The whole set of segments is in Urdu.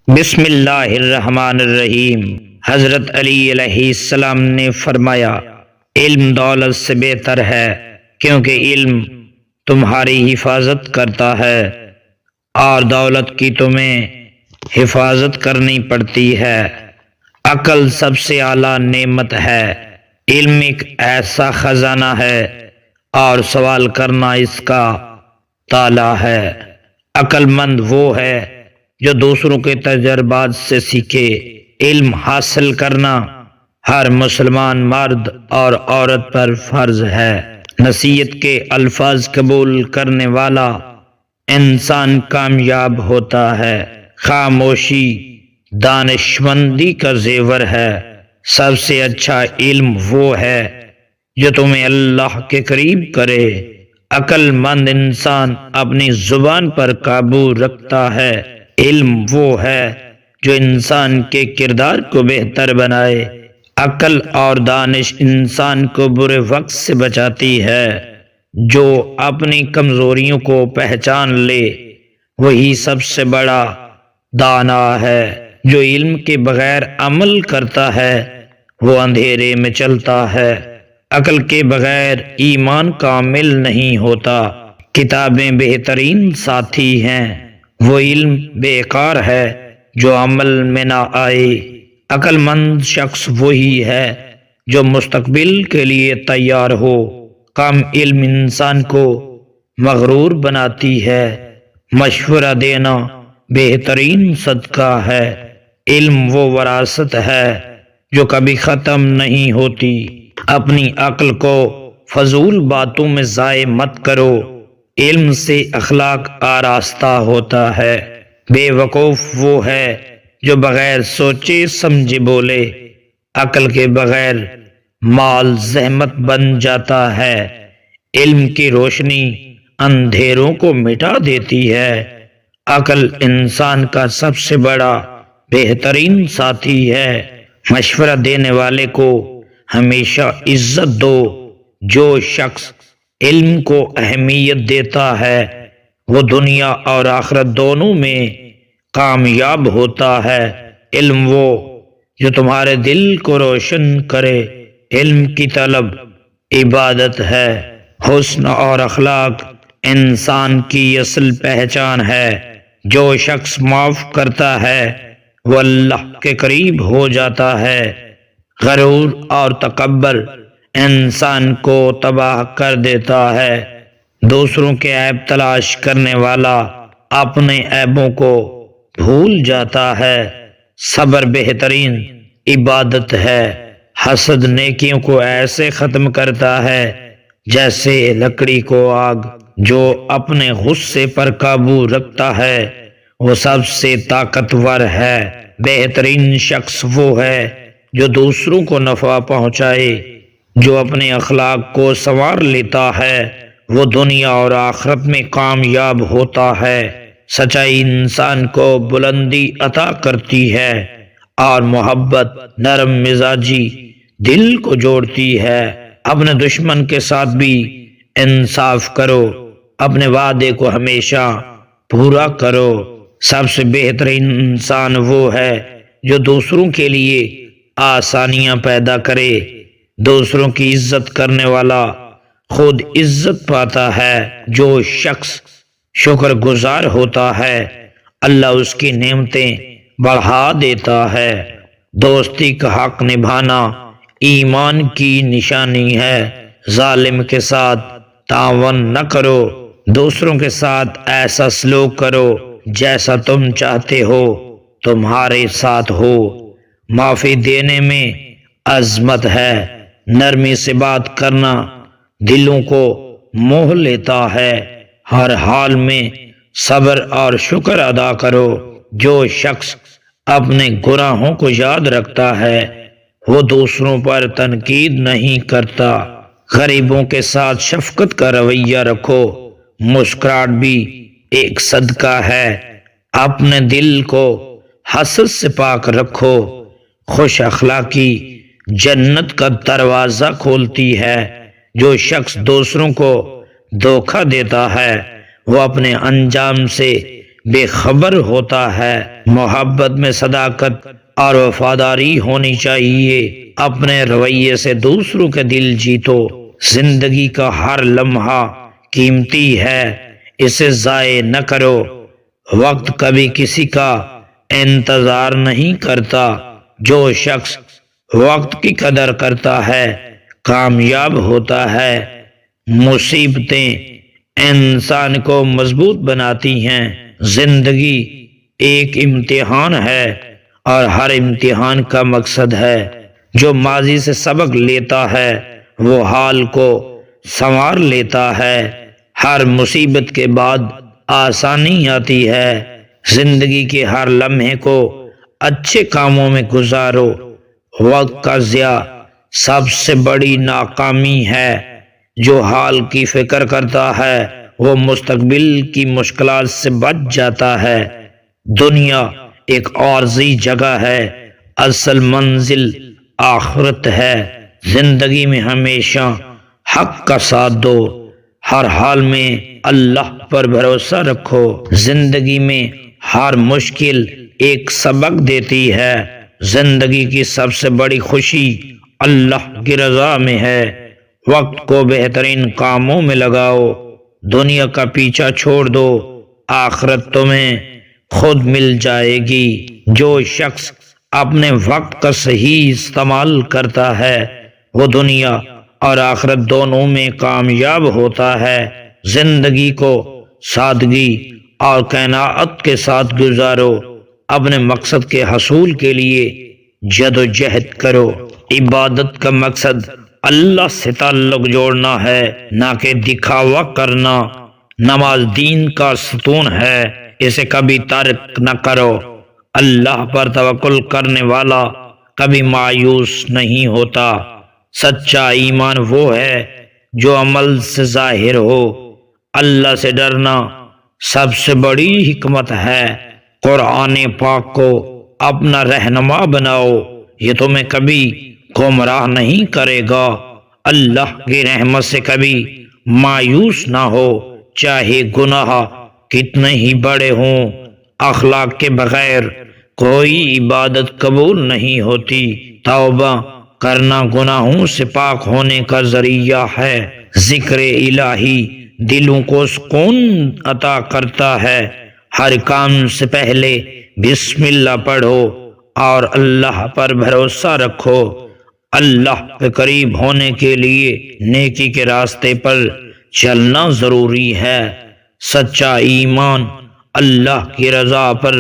بسم اللہ الرحمن الرحیم۔ حضرت علی علیہ السلام نے فرمایا، علم دولت سے بہتر ہے، کیونکہ علم تمہاری حفاظت کرتا ہے اور دولت کی تمہیں حفاظت کرنی پڑتی ہے۔ عقل سب سے اعلیٰ نعمت ہے۔ علم ایک ایسا خزانہ ہے اور سوال کرنا اس کا تالا ہے۔ عقل مند وہ ہے جو دوسروں کے تجربات سے سیکھے۔ علم حاصل کرنا ہر مسلمان مرد اور عورت پر فرض ہے۔ نصیحت کے الفاظ قبول کرنے والا انسان کامیاب ہوتا ہے۔ خاموشی دانشمندی کا زیور ہے۔ سب سے اچھا علم وہ ہے جو تمہیں اللہ کے قریب کرے۔ عقل مند انسان اپنی زبان پر قابو رکھتا ہے۔ علم وہ ہے جو انسان کے کردار کو بہتر بنائے۔ عقل اور دانش انسان کو برے وقت سے بچاتی ہے۔ جو اپنی کمزوریوں کو پہچان لے وہی سب سے بڑا دانا ہے۔ جو علم کے بغیر عمل کرتا ہے وہ اندھیرے میں چلتا ہے۔ عقل کے بغیر ایمان کامل نہیں ہوتا۔ کتابیں بہترین ساتھی ہیں، وہ علم بیکار ہے جو عمل میں نہ آئے۔ عقل مند شخص وہی ہے جو مستقبل کے لیے تیار ہو۔ کم علم انسان کو مغرور بناتی ہے۔ مشورہ دینا بہترین صدقہ ہے۔ علم وہ وراثت ہے جو کبھی ختم نہیں ہوتی۔ اپنی عقل کو فضول باتوں میں ضائع مت کرو۔ علم سے اخلاق آراستہ ہوتا ہے۔ بے وقوف وہ ہے جو بغیر سوچے سمجھے بولے۔ عقل کے بغیر مال زحمت بن جاتا ہے۔ علم کی روشنی اندھیروں کو مٹا دیتی ہے۔ عقل انسان کا سب سے بڑا بہترین ساتھی ہے۔ مشورہ دینے والے کو ہمیشہ عزت دو۔ جو شخص علم کو اہمیت دیتا ہے وہ دنیا اور آخرت دونوں میں کامیاب ہوتا ہے۔ علم وہ جو تمہارے دل کو روشن کرے۔ علم کی طلب عبادت ہے۔ حسن اور اخلاق انسان کی اصل پہچان ہے۔ جو شخص معاف کرتا ہے وہ اللہ کے قریب ہو جاتا ہے۔ غرور اور تکبر انسان کو تباہ کر دیتا ہے۔ دوسروں کے عیب تلاش کرنے والا اپنے عیبوں کو بھول جاتا ہے۔ صبر بہترین عبادت ہے۔ حسد نیکیوں کو ایسے ختم کرتا ہے جیسے لکڑی کو آگ۔ جو اپنے غصے پر قابو رکھتا ہے وہ سب سے طاقتور ہے۔ بہترین شخص وہ ہے جو دوسروں کو نفع پہنچائے۔ جو اپنے اخلاق کو سنوار لیتا ہے وہ دنیا اور آخرت میں کامیاب ہوتا ہے۔ سچائی انسان کو بلندی عطا کرتی ہے اور محبت نرم مزاجی دل کو جوڑتی ہے۔ اپنے دشمن کے ساتھ بھی انصاف کرو۔ اپنے وعدے کو ہمیشہ پورا کرو۔ سب سے بہترین انسان وہ ہے جو دوسروں کے لیے آسانیاں پیدا کرے۔ دوسروں کی عزت کرنے والا خود عزت پاتا ہے۔ جو شخص شکر گزار ہوتا ہے اللہ اس کی نعمتیں بڑھا دیتا ہے۔ دوستی کا حق نبھانا ایمان کی نشانی ہے۔ ظالم کے ساتھ تعاون نہ کرو۔ دوسروں کے ساتھ ایسا سلوک کرو جیسا تم چاہتے ہو تمہارے ساتھ ہو۔ معافی دینے میں عظمت ہے۔ نرمی سے بات کرنا دلوں کو موہ لیتا ہے۔ ہر حال میں صبر اور شکر ادا کرو۔ جو شخص اپنے گناہوں کو یاد رکھتا ہے وہ دوسروں پر تنقید نہیں کرتا۔ غریبوں کے ساتھ شفقت کا رویہ رکھو۔ مسکراہٹ بھی ایک صدقہ ہے۔ اپنے دل کو حسد سے پاک رکھو۔ خوش اخلاقی جنت کا دروازہ کھولتی ہے۔ جو شخص دوسروں کو دھوکہ دیتا ہے وہ اپنے انجام سے بے خبر ہوتا ہے۔ محبت میں صداقت اور وفاداری ہونی چاہیے۔ اپنے رویے سے دوسروں کے دل جیتو۔ زندگی کا ہر لمحہ قیمتی ہے، اسے ضائع نہ کرو۔ وقت کبھی کسی کا انتظار نہیں کرتا۔ جو شخص وقت کی قدر کرتا ہے کامیاب ہوتا ہے۔ مصیبتیں انسان کو مضبوط بناتی ہیں۔ زندگی ایک امتحان ہے اور ہر امتحان کا مقصد ہے۔ جو ماضی سے سبق لیتا ہے وہ حال کو سنوار لیتا ہے۔ ہر مصیبت کے بعد آسانی آتی ہے۔ زندگی کے ہر لمحے کو اچھے کاموں میں گزارو۔ وقت کا ضیاع سب سے بڑی ناکامی ہے۔ جو حال کی فکر کرتا ہے وہ مستقبل کی مشکلات سے بچ جاتا ہے۔ دنیا ایک عارضی جگہ ہے، اصل منزل آخرت ہے۔ زندگی میں ہمیشہ حق کا ساتھ دو۔ ہر حال میں اللہ پر بھروسہ رکھو۔ زندگی میں ہر مشکل ایک سبق دیتی ہے۔ زندگی کی سب سے بڑی خوشی اللہ کی رضا میں ہے۔ وقت کو بہترین کاموں میں لگاؤ۔ دنیا کا پیچھا چھوڑ دو، آخرت تمہیں خود مل جائے گی۔ جو شخص اپنے وقت کا صحیح استعمال کرتا ہے وہ دنیا اور آخرت دونوں میں کامیاب ہوتا ہے۔ زندگی کو سادگی اور قناعت کے ساتھ گزارو۔ اپنے مقصد کے حصول کے لیے جدوجہد کرو۔ عبادت کا مقصد اللہ سے تعلق جوڑنا ہے، نہ کہ دکھاوا کرنا۔ نماز دین کا ستون ہے، اسے کبھی ترک نہ کرو۔ اللہ پر توکل کرنے والا کبھی مایوس نہیں ہوتا۔ سچا ایمان وہ ہے جو عمل سے ظاہر ہو۔ اللہ سے ڈرنا سب سے بڑی حکمت ہے۔ قرآن پاک کو اپنا رہنما بناؤ، یہ تمہیں کبھی گمراہ نہیں کرے گا۔ اللہ کی رحمت سے کبھی مایوس نہ ہو، چاہے گناہ کتنے ہی بڑے ہوں۔ اخلاق کے بغیر کوئی عبادت قبول نہیں ہوتی۔ توبہ کرنا گناہوں سے پاک ہونے کا ذریعہ ہے۔ ذکر الہی دلوں کو سکون عطا کرتا ہے۔ ہر کام سے پہلے بسم اللہ پڑھو اور اللہ پر بھروسہ رکھو۔ اللہ کے قریب ہونے کے لیے نیکی کے راستے پر چلنا ضروری ہے۔ سچا ایمان اللہ کی رضا پر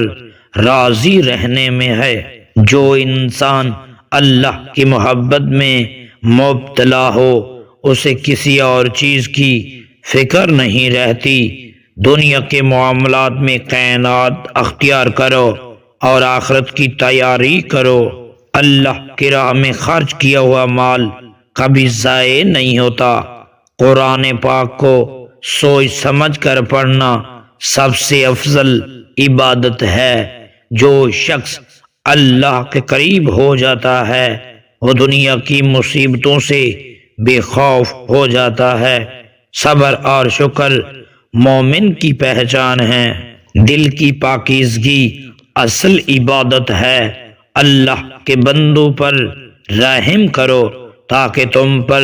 راضی رہنے میں ہے۔ جو انسان اللہ کی محبت میں مبتلا ہو اسے کسی اور چیز کی فکر نہیں رہتی۔ دنیا کے معاملات میں قناعت اختیار کرو اور آخرت کی تیاری کرو۔ اللہ کی راہ میں خرچ کیا ہوا مال کبھی ضائع نہیں ہوتا۔ قرآن پاک کو سوچ سمجھ کر پڑھنا سب سے افضل عبادت ہے۔ جو شخص اللہ کے قریب ہو جاتا ہے وہ دنیا کی مصیبتوں سے بے خوف ہو جاتا ہے۔ صبر اور شکر مومن کی پہچان ہے۔ دل کی پاکیزگی اصل عبادت ہے۔ اللہ کے بندوں پر رحم کرو تاکہ تم پر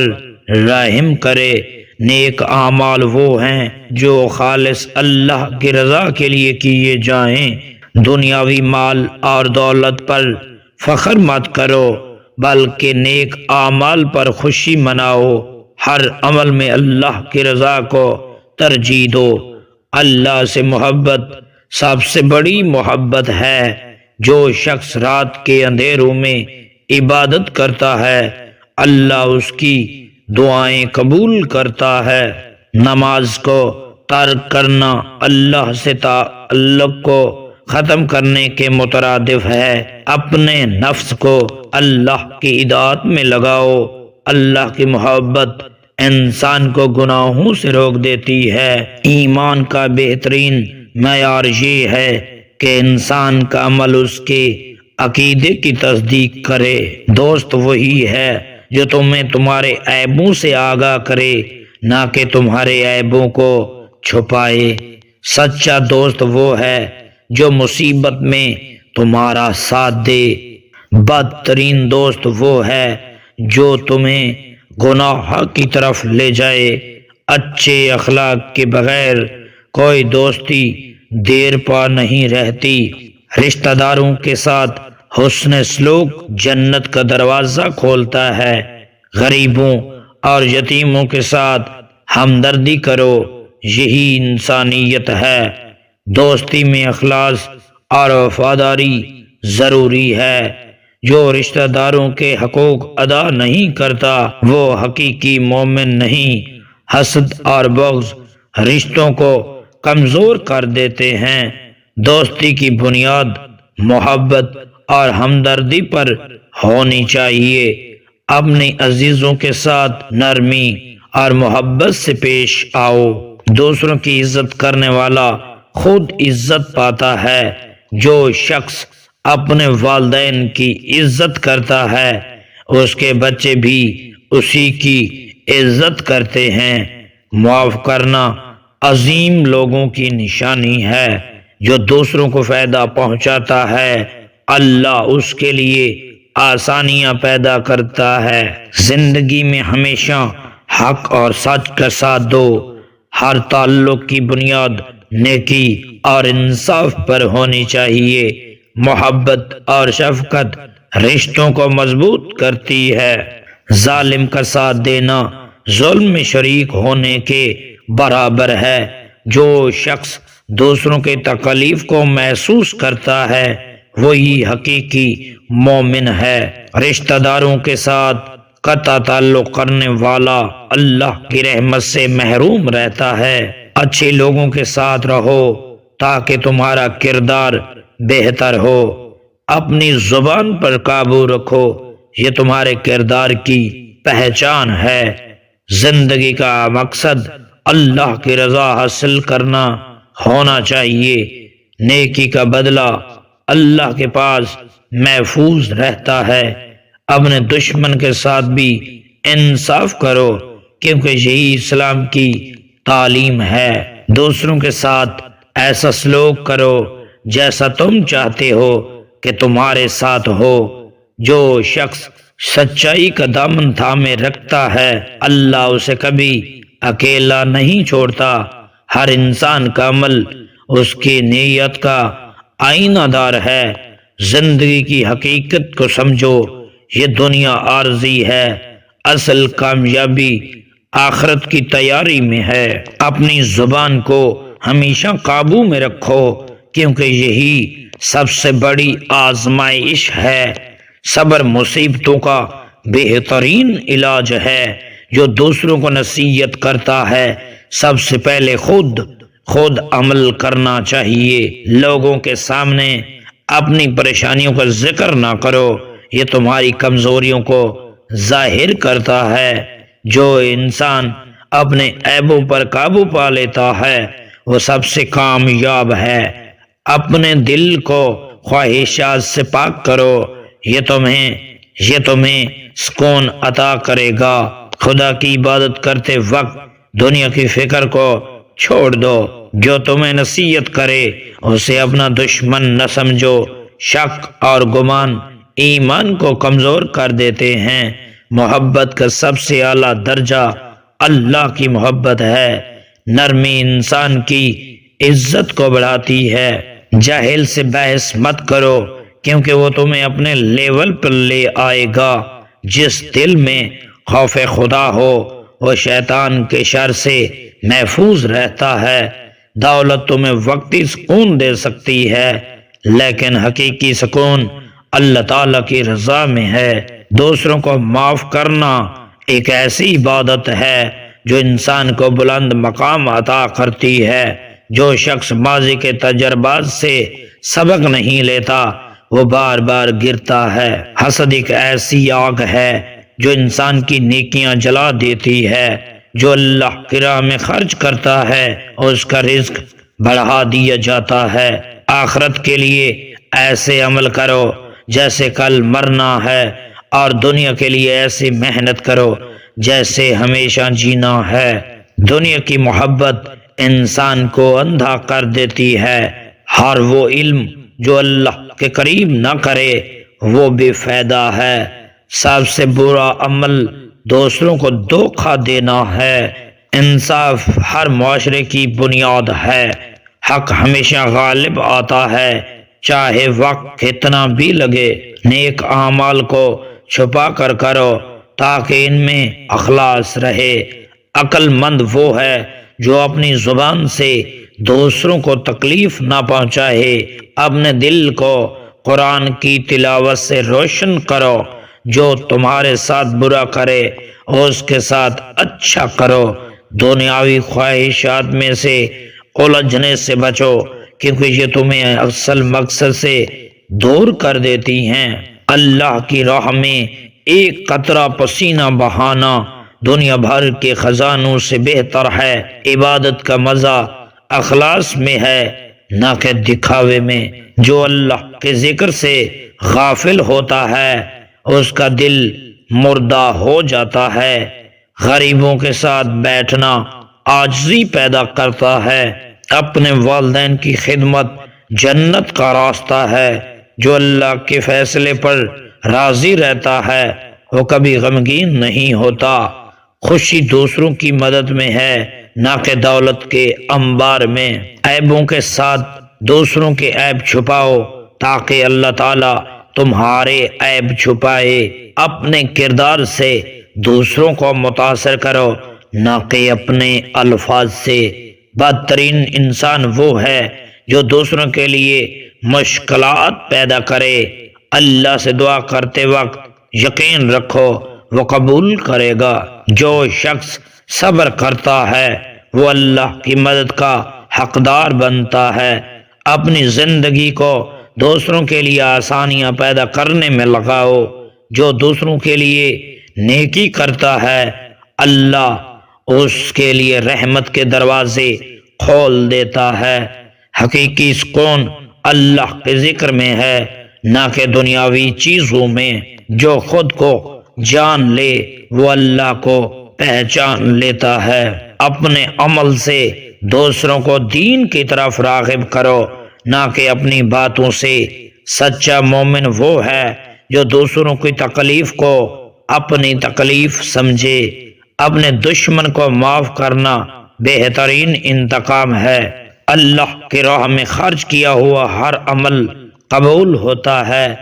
رحم کرے۔ نیک اعمال وہ ہیں جو خالص اللہ کی رضا کے لیے کیے جائیں۔ دنیاوی مال اور دولت پر فخر مت کرو بلکہ نیک اعمال پر خوشی مناؤ۔ ہر عمل میں اللہ کی رضا کو ترجیح دو۔ اللہ سے محبت سب سے بڑی محبت ہے۔ جو شخص رات کے اندھیروں میں عبادت کرتا ہے اللہ اس کی دعائیں قبول کرتا ہے۔ نماز کو ترک کرنا اللہ سے تعلق کو ختم کرنے کے مترادف ہے۔ اپنے نفس کو اللہ کی اطاعت میں لگاؤ۔ اللہ کی محبت انسان کو گناہوں سے روک دیتی ہے۔ ایمان کا بہترین معیار یہ ہے کہ انسان کا عمل اس کے عقیدے کی تصدیق کرے۔ دوست وہی ہے جو تمہیں تمہارے عیبوں سے آگاہ کرے، نہ کہ تمہارے عیبوں کو چھپائے۔ سچا دوست وہ ہے جو مصیبت میں تمہارا ساتھ دے، بدترین دوست وہ ہے جو تمہیں گناہ کی طرف لے جائے۔ اچھے اخلاق کے بغیر کوئی دوستی دیر پا نہیں رہتی۔ رشتہ داروں کے ساتھ حسن سلوک جنت کا دروازہ کھولتا ہے۔ غریبوں اور یتیموں کے ساتھ ہمدردی کرو، یہی انسانیت ہے۔ دوستی میں اخلاص اور وفاداری ضروری ہے۔ جو رشتہ داروں کے حقوق ادا نہیں کرتا وہ حقیقی مومن نہیں۔ حسد اور بغض رشتوں کو کمزور کر دیتے ہیں۔ دوستی کی بنیاد محبت اور ہمدردی پر ہونی چاہیے۔ اپنے عزیزوں کے ساتھ نرمی اور محبت سے پیش آؤ۔ دوسروں کی عزت کرنے والا خود عزت پاتا ہے۔ جو شخص اپنے والدین کی عزت کرتا ہے اس کے بچے بھی اسی کی عزت کرتے ہیں۔ معاف کرنا عظیم لوگوں کی نشانی ہے۔ جو دوسروں کو فائدہ پہنچاتا ہے اللہ اس کے لیے آسانیاں پیدا کرتا ہے۔ زندگی میں ہمیشہ حق اور سچ کا ساتھ دو۔ ہر تعلق کی بنیاد نیکی اور انصاف پر ہونی چاہیے۔ محبت اور شفقت رشتوں کو مضبوط کرتی ہے۔ ظالم کا ساتھ دینا ظلم میں شریک ہونے کے برابر ہے۔ جو شخص دوسروں کے تکلیف کو محسوس کرتا ہے وہی حقیقی مومن ہے۔ رشتہ داروں کے ساتھ قطع تعلق کرنے والا اللہ کی رحمت سے محروم رہتا ہے۔ اچھے لوگوں کے ساتھ رہو تاکہ تمہارا کردار بہتر ہو۔ اپنی زبان پر قابو رکھو، یہ تمہارے کردار کی پہچان ہے۔ زندگی کا مقصد اللہ کی رضا حاصل کرنا ہونا چاہیے۔ نیکی کا بدلہ اللہ کے پاس محفوظ رہتا ہے۔ اپنے دشمن کے ساتھ بھی انصاف کرو کیونکہ یہی اسلام کی تعلیم ہے۔ دوسروں کے ساتھ ایسا سلوک کرو جیسا تم چاہتے ہو کہ تمہارے ساتھ ہو۔ جو شخص سچائی کا دامن تھامے رکھتا ہے اللہ اسے کبھی اکیلا نہیں چھوڑتا۔ ہر انسان کا عمل اس کی نیت کا آئینہ دار ہے۔ زندگی کی حقیقت کو سمجھو، یہ دنیا عارضی ہے، اصل کامیابی آخرت کی تیاری میں ہے۔ اپنی زبان کو ہمیشہ قابو میں رکھو کیونکہ یہی سب سے بڑی آزمائش ہے۔ صبر مصیبتوں کا بہترین علاج ہے۔ جو دوسروں کو نصیحت کرتا ہے سب سے پہلے خود عمل کرنا چاہیے۔ لوگوں کے سامنے اپنی پریشانیوں کا ذکر نہ کرو، یہ تمہاری کمزوریوں کو ظاہر کرتا ہے۔ جو انسان اپنے عیبوں پر قابو پا لیتا ہے وہ سب سے کامیاب ہے۔ اپنے دل کو خواہشات سے پاک کرو، یہ تمہیں سکون عطا کرے گا۔ خدا کی عبادت کرتے وقت دنیا کی فکر کو چھوڑ دو۔ جو تمہیں نصیحت کرے اسے اپنا دشمن نہ سمجھو۔ شک اور گمان ایمان کو کمزور کر دیتے ہیں۔ محبت کا سب سے اعلیٰ درجہ اللہ کی محبت ہے۔ نرمی انسان کی عزت کو بڑھاتی ہے۔ جاہل سے بحث مت کرو کیونکہ وہ تمہیں اپنے لیول پر لے آئے گا۔ جس دل میں خوف خدا ہو وہ شیطان کے شر سے محفوظ رہتا ہے۔ دولت تمہیں وقتی سکون دے سکتی ہے لیکن حقیقی سکون اللہ تعالیٰ کی رضا میں ہے۔ دوسروں کو معاف کرنا ایک ایسی عبادت ہے جو انسان کو بلند مقام عطا کرتی ہے۔ جو شخص ماضی کے تجربات سے سبق نہیں لیتا وہ بار بار گرتا ہے۔ حسد ایک ایسی آگ ہے جو انسان کی نیکیاں جلا دیتی ہے۔ جو اللہ کی راہ میں خرچ کرتا ہے اس کا رزق بڑھا دیا جاتا ہے۔ آخرت کے لیے ایسے عمل کرو جیسے کل مرنا ہے اور دنیا کے لیے ایسی محنت کرو جیسے ہمیشہ جینا ہے۔ دنیا کی محبت انسان کو اندھا کر دیتی ہے۔ ہر وہ علم جو اللہ کے قریب نہ کرے وہ بے فائدہ ہے۔ سب سے برا عمل دوسروں کو دھوکہ دینا ہے۔ انصاف ہر معاشرے کی بنیاد ہے۔ حق ہمیشہ غالب آتا ہے، چاہے وقت کتنا بھی لگے۔ نیک اعمال کو چھپا کر کرو تاکہ ان میں اخلاص رہے۔ عقل مند وہ ہے جو اپنی زبان سے دوسروں کو تکلیف نہ پہنچائے۔ اپنے دل کو قرآن کی تلاوت سے روشن کرو۔ جو تمہارے ساتھ برا کرے اس کے ساتھ اچھا کرو۔ دنیاوی خواہشات میں سے الجھنے سے بچو، کیونکہ یہ تمہیں اصل مقصد سے دور کر دیتی ہیں۔ اللہ کی راہ میں ایک قطرہ پسینہ بہانا دنیا بھر کے خزانوں سے بہتر ہے۔ عبادت کا مزہ اخلاص میں ہے، نہ کہ دکھاوے میں۔ جو اللہ کے ذکر سے غافل ہوتا ہے اس کا دل مردہ ہو جاتا ہے۔ غریبوں کے ساتھ بیٹھنا عاجزی پیدا کرتا ہے۔ اپنے والدین کی خدمت جنت کا راستہ ہے۔ جو اللہ کے فیصلے پر راضی رہتا ہے وہ کبھی غمگین نہیں ہوتا۔ خوشی دوسروں کی مدد میں ہے، نہ کہ دولت کے انبار میں۔ عیبوں کے ساتھ دوسروں کے عیب چھپاؤ تاکہ اللہ تعالی تمہارے عیب چھپائے۔ اپنے کردار سے دوسروں کو متاثر کرو، نہ کہ اپنے الفاظ سے۔ بدترین انسان وہ ہے جو دوسروں کے لیے مشکلات پیدا کرے۔ اللہ سے دعا کرتے وقت یقین رکھو وہ قبول کرے گا۔ جو شخص صبر کرتا ہے وہ اللہ کی مدد کا حقدار بنتا ہے۔ اپنی زندگی کو دوسروں کے لیے آسانیاں پیدا کرنے میں لگاؤ۔ جو دوسروں کے لیے نیکی کرتا ہے اللہ اس کے لیے رحمت کے دروازے کھول دیتا ہے۔ حقیقی سکون اللہ کے ذکر میں ہے، نہ کہ دنیاوی چیزوں میں۔ جو خود کو جان لے وہ اللہ کو پہچان لیتا ہے۔ اپنے عمل سے دوسروں کو دین کی طرف راغب کرو، نہ کہ اپنی باتوں سے۔ سچا مومن وہ ہے جو دوسروں کی تکلیف کو اپنی تکلیف سمجھے۔ اپنے دشمن کو معاف کرنا بہترین انتقام ہے۔ اللہ کی راہ میں خرچ کیا ہوا ہر عمل قبول ہوتا ہے۔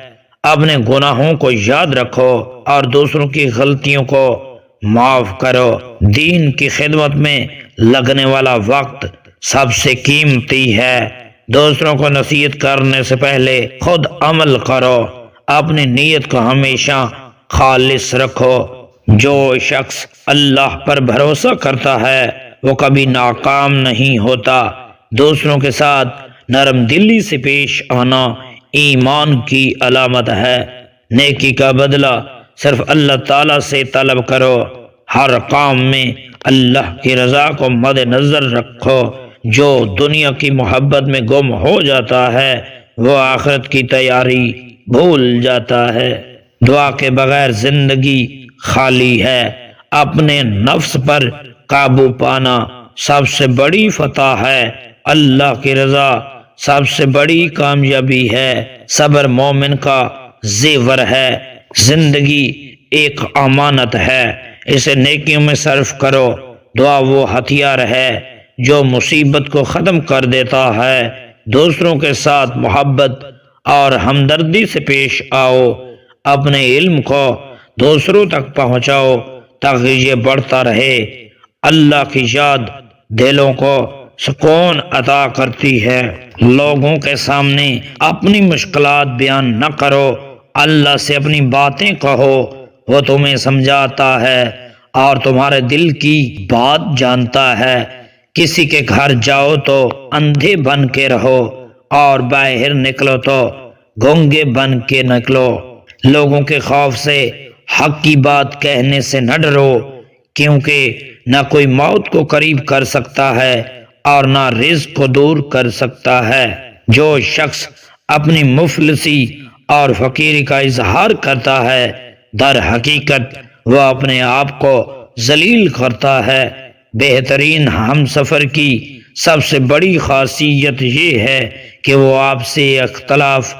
اپنے گناہوں کو یاد رکھو اور دوسروں کی غلطیوں کو معاف کرو۔ دین کی خدمت میں لگنے والا وقت سب سے قیمتی ہے۔ دوسروں کو نصیحت کرنے سے پہلے خود عمل کرو۔ اپنی نیت کو ہمیشہ خالص رکھو۔ جو شخص اللہ پر بھروسہ کرتا ہے وہ کبھی ناکام نہیں ہوتا۔ دوسروں کے ساتھ نرم دلی سے پیش آنا ایمان کی علامت ہے۔ نیکی کا بدلہ صرف اللہ تعالی سے طلب کرو۔ ہر کام میں اللہ کی رضا کو مد نظر رکھو۔ جو دنیا کی محبت میں گم ہو جاتا ہے وہ آخرت کی تیاری بھول جاتا ہے۔ دعا کے بغیر زندگی خالی ہے۔ اپنے نفس پر قابو پانا سب سے بڑی فتح ہے۔ اللہ کی رضا سب سے بڑی کامیابی ہے۔ صبر مومن کا زیور ہے۔ زندگی ایک امانت ہے، اسے نیکیوں میں صرف کرو۔ دعا وہ ہتھیار ہے جو مصیبت کو ختم کر دیتا ہے۔ دوسروں کے ساتھ محبت اور ہمدردی سے پیش آؤ۔ اپنے علم کو دوسروں تک پہنچاؤ تاکہ یہ بڑھتا رہے۔ اللہ کی یاد دلوں کو سکون عطا کرتی ہے۔ لوگوں کے سامنے اپنی مشکلات بیان نہ کرو، اللہ سے اپنی باتیں کہو، وہ تمہیں سمجھاتا ہے اور تمہارے دل کی بات جانتا ہے۔ کسی کے گھر جاؤ تو اندھے بن کے رہو اور باہر نکلو تو گونگے بن کے نکلو۔ لوگوں کے خوف سے حق کی بات کہنے سے نہ ڈرو، کیونکہ نہ کوئی موت کو قریب کر سکتا ہے اور نہ رزق کو دور کر سکتا ہے۔ جو شخص اپنی مفلسی اور فقیری کا اظہار کرتا ہے در حقیقت وہ اپنے آپ کو ذلیل کرتا ہے۔ بہترین ہم سفر کی سب سے بڑی خاصیت یہ ہے کہ وہ آپ سے اختلاف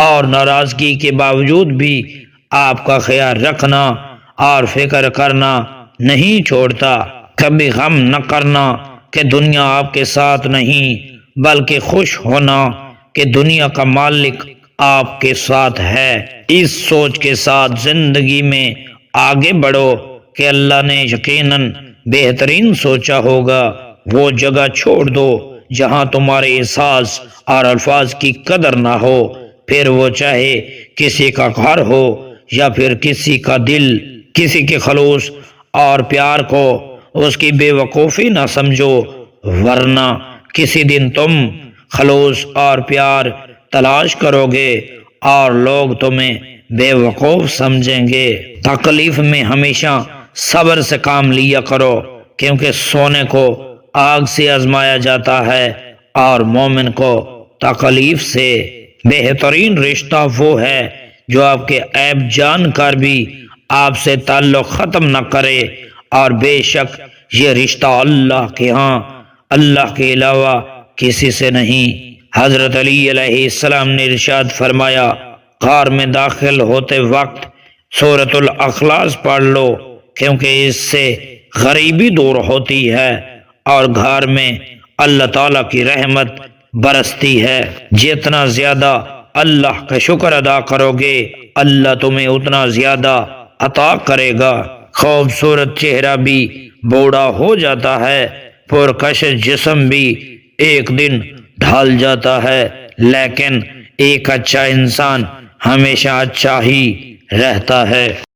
اور ناراضگی کے باوجود بھی آپ کا خیال رکھنا اور فکر کرنا نہیں چھوڑتا۔ کبھی غم نہ کرنا کہ دنیا آپ کے ساتھ نہیں، بلکہ خوش ہونا کہ دنیا کا مالک آپ کے ساتھ ہے۔ اس سوچ کے ساتھ زندگی میں آگے بڑھو کہ اللہ نے یقیناً بہترین سوچا ہوگا۔ وہ جگہ چھوڑ دو جہاں تمہارے احساس اور الفاظ کی قدر نہ ہو، پھر وہ چاہے کسی کا گھر ہو یا پھر کسی کا دل۔ کسی کے خلوص اور پیار کو اس کی بے وقوفی نہ سمجھو، ورنہ کسی دن تم خلوص اور پیار تلاش کرو گے اور لوگ تمہیں بے وقوف سمجھیں گے۔ تکلیف میں ہمیشہ صبر سے کام لیا کرو، کیونکہ سونے کو آگ سے آزمایا جاتا ہے اور مومن کو تکلیف سے۔ بہترین رشتہ وہ ہے جو آپ کے عیب جان کر بھی آپ سے تعلق ختم نہ کرے، اور بے شک یہ رشتہ اللہ کے ہاں اللہ کے علاوہ کسی سے نہیں۔ حضرت علی علیہ السلام نے ارشاد فرمایا، غار میں داخل ہوتے وقت سورۃ الاخلاص پڑھ لو، کیونکہ اس سے غریبی دور ہوتی ہے اور غار میں اللہ تعالیٰ کی رحمت برستی ہے۔ جتنا زیادہ اللہ کا شکر ادا کرو گے، اللہ تمہیں اتنا زیادہ عطا کرے گا۔ خوبصورت چہرہ بھی بوڑھا ہو جاتا ہے، پرکشش جسم بھی ایک دن ڈھل جاتا ہے، لیکن ایک اچھا انسان ہمیشہ اچھا ہی رہتا ہے۔